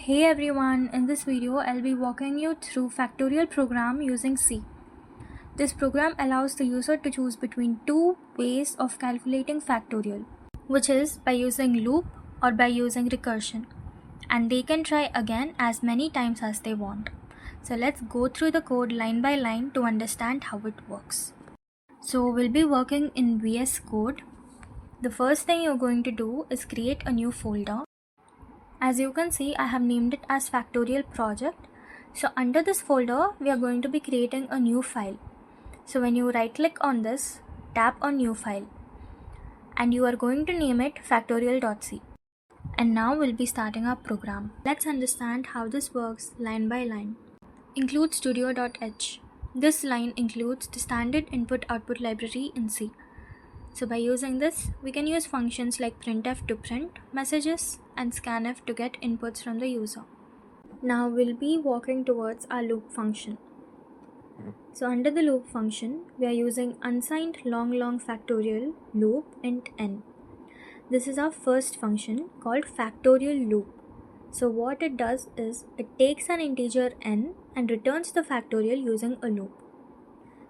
Hey everyone, in this video I'll be walking you through Factorial program using C. This program allows the user to choose between two ways of calculating factorial, which is by using loop or by using recursion. And they can try again as many times as they want. So let's go through the code line by line to understand how it works. So we'll be working in VS Code. The first thing you're going to do is create a new folder. As you can see, I have named it as Factorial Project. So under this folder, we are going to be creating a new file. So when you right click on this, tap on new file and you are going to name it factorial.c. And now we'll be starting our program. Let's understand how this works line by line. Include studio.h. This line includes the standard input-output library in C. So by using this, we can use functions like printf to print messages and scanf to get inputs from the user. Now we'll be walking towards our loop function. So under the loop function, we are using unsigned long factorial loop int n. This is our first function called factorial loop. So what it does is it takes an integer n and returns the factorial using a loop.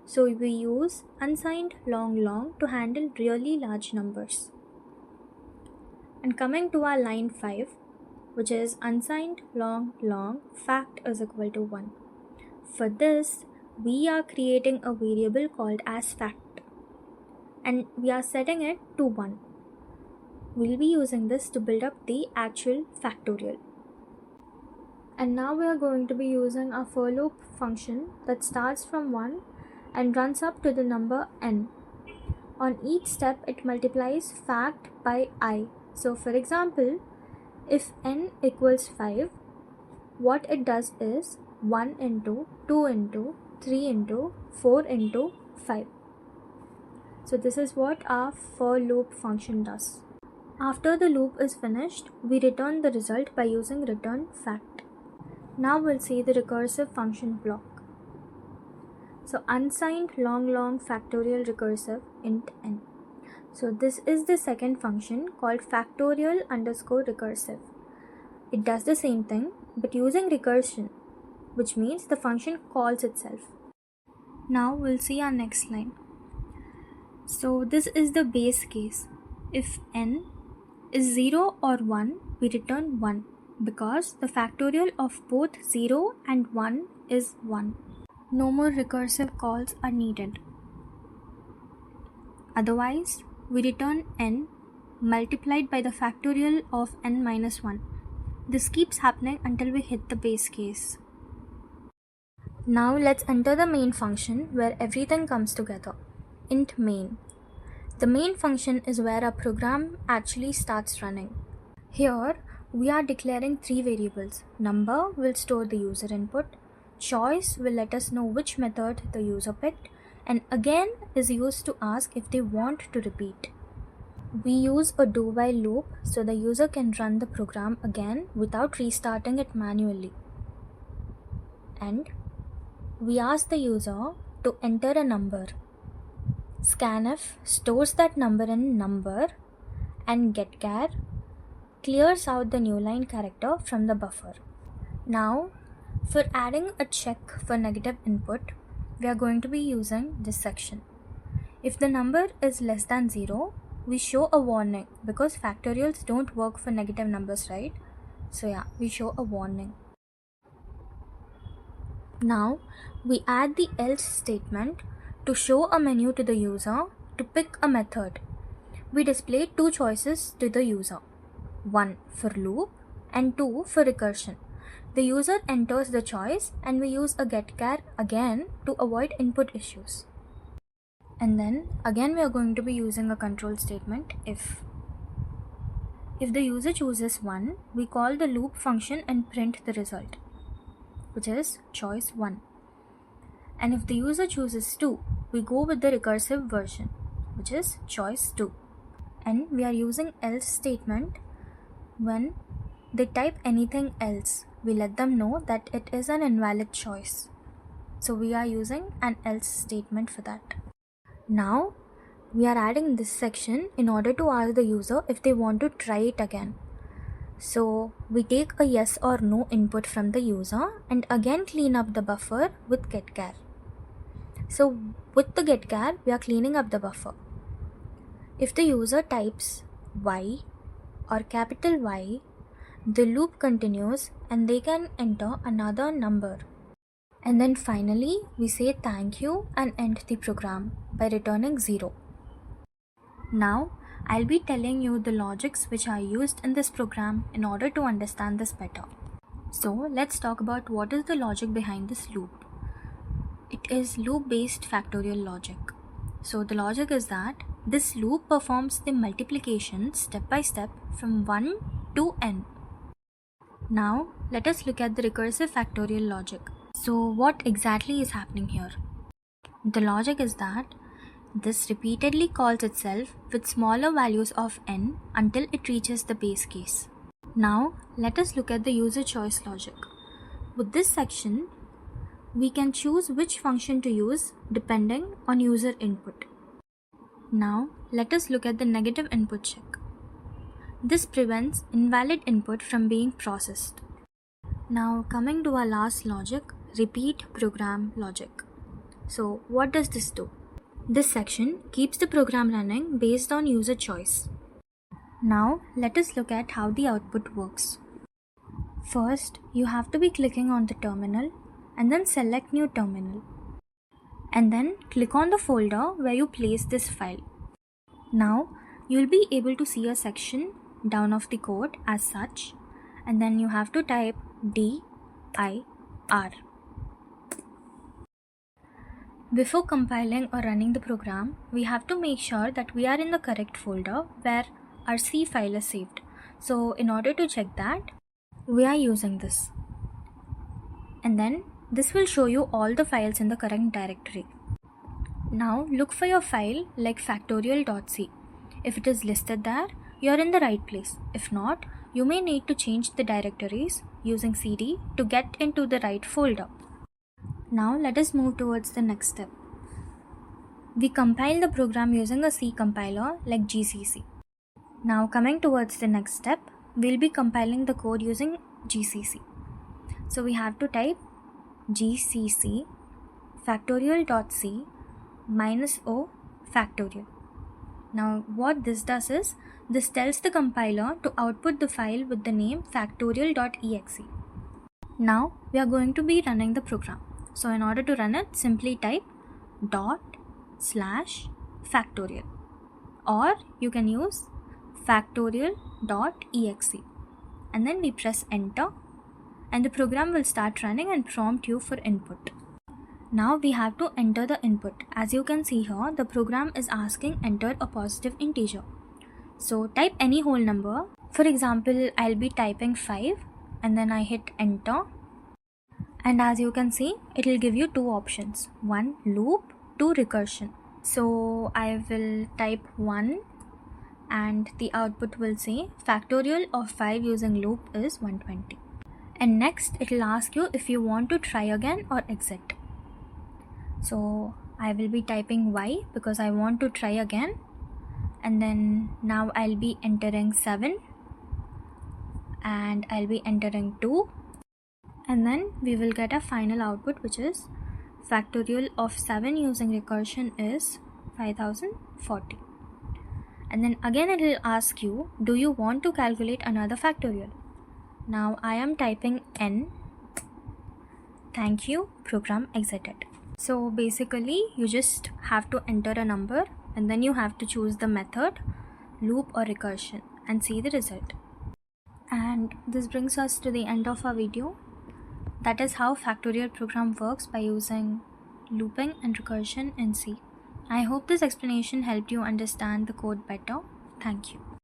So we use unsigned long to handle really large numbers. And coming to our line 5, which is unsigned long fact is equal to 1. For this, we are creating a variable called as fact and we are setting it to 1. We'll be using this to build up the actual factorial. And now we are going to be using a for loop function that starts from 1 and runs up to the number n. On each step, it multiplies fact by I. So for example, if n equals 5, what it does is 1 into 2 into 3 into 4 into 5. So this is what our for loop function does. After the loop is finished, we return the result by using return fact. Now we'll see the recursive function block. So unsigned long factorial recursive int n. So this is the second function called factorial underscore recursive. It does the same thing but using recursion, which means the function calls itself. Now we'll see our next line. So this is the base case. If n is 0 or 1, we return 1 because the factorial of both 0 and 1 is 1. No more recursive calls are needed. Otherwise, we return n multiplied by the factorial of n minus 1. This keeps happening until we hit the base case. Now let's enter the main function where everything comes together. Int main. The main function is where our program actually starts running. Here, we are declaring 3 variables. Number will store the user input. Choice will let us know which method the user picked, and again is used to ask if they want to repeat. We use a do while loop so the user can run the program again without restarting it manually. And we ask the user to enter a number. Scanf stores that number in number and getchar clears out the new line character from the buffer. Now, for adding a check for negative input, we are going to be using this section. If the number is less than 0, we show a warning because factorials don't work for negative numbers, right? So yeah, we show a warning. Now, we add the else statement to show a menu to the user to pick a method. We display 2 choices to the user, 1 for loop and 2 for recursion. The user enters the choice and we use a getchar again to avoid input issues. And then again we are going to be using a control statement if. If the user chooses 1, we call the loop function and print the result, which is choice 1. And if the user chooses 2, we go with the recursive version, which is choice 2. And we are using else statement when they type anything else. We let them know that it is an invalid choice. So we are using an else statement for that. Now we are adding this section in order to ask the user if they want to try it again. So we take a yes or no input from the user and again clean up the buffer with getChar. So with the getChar, we are cleaning up the buffer. If the user types Y or capital Y, the loop continues and they can enter another number. And then finally, we say thank you and end the program by returning 0. Now, I'll be telling you the logics which are used in this program in order to understand this better. So, let's talk about what is the logic behind this loop. It is loop-based factorial logic. So, the logic is that this loop performs the multiplication step by step from 1 to n. Now, let us look at the recursive factorial logic. So, what exactly is happening here? The logic is that this repeatedly calls itself with smaller values of n until it reaches the base case. Now, let us look at the user choice logic. With this section, we can choose which function to use depending on user input. Now, let us look at the negative input check. This prevents invalid input from being processed. Now, coming to our last logic, repeat program logic. So, what does this do? This section keeps the program running based on user choice. Now, let us look at how the output works. First, you have to be clicking on the terminal and then select new terminal. And then click on the folder where you place this file. Now, you'll be able to see a section down of the code as such, and then you have to type dir. Before compiling or running the program, we have to make sure that we are in the correct folder where our C file is saved. So in order to check that, we are using this. And then this will show you all the files in the current directory. Now look for your file like factorial.c. If it is listed there, you are in the right place. If not, you may need to change the directories using cd to get into the right folder. Now let us move towards the next step. We compile the program using a C compiler like GCC. Now coming towards the next step, we'll be compiling the code using GCC. So we have to type gcc factorial.c -o factorial. Now what this does is, this tells the compiler to output the file with the name factorial.exe. Now we are going to be running the program. So in order to run it, simply type /factorial, or you can use factorial.exe, and then we press enter and the program will start running and prompt you for input. Now we have to enter the input. As you can see here, the program is asking enter a positive integer. So type any whole number. For example, I'll be typing 5 and then I hit enter. And as you can see, it will give you two options, 1 loop, 2 recursion. So I will type 1 and the output will say factorial of 5 using loop is 120. And next it will ask you if you want to try again or exit. So I will be typing Y because I want to try again. And then now I'll be entering 7 and I'll be entering 2. And then we will get a final output, which is factorial of 7 using recursion is 5040. And then again it will ask you, do you want to calculate another factorial? Now I am typing n. Thank you, program exited. So basically you just have to enter a number and then you have to choose the method, loop or recursion, and see the result. And this brings us to the end of our video. That is how factorial program works by using looping and recursion in C. I hope this explanation helped you understand the code better. Thank you.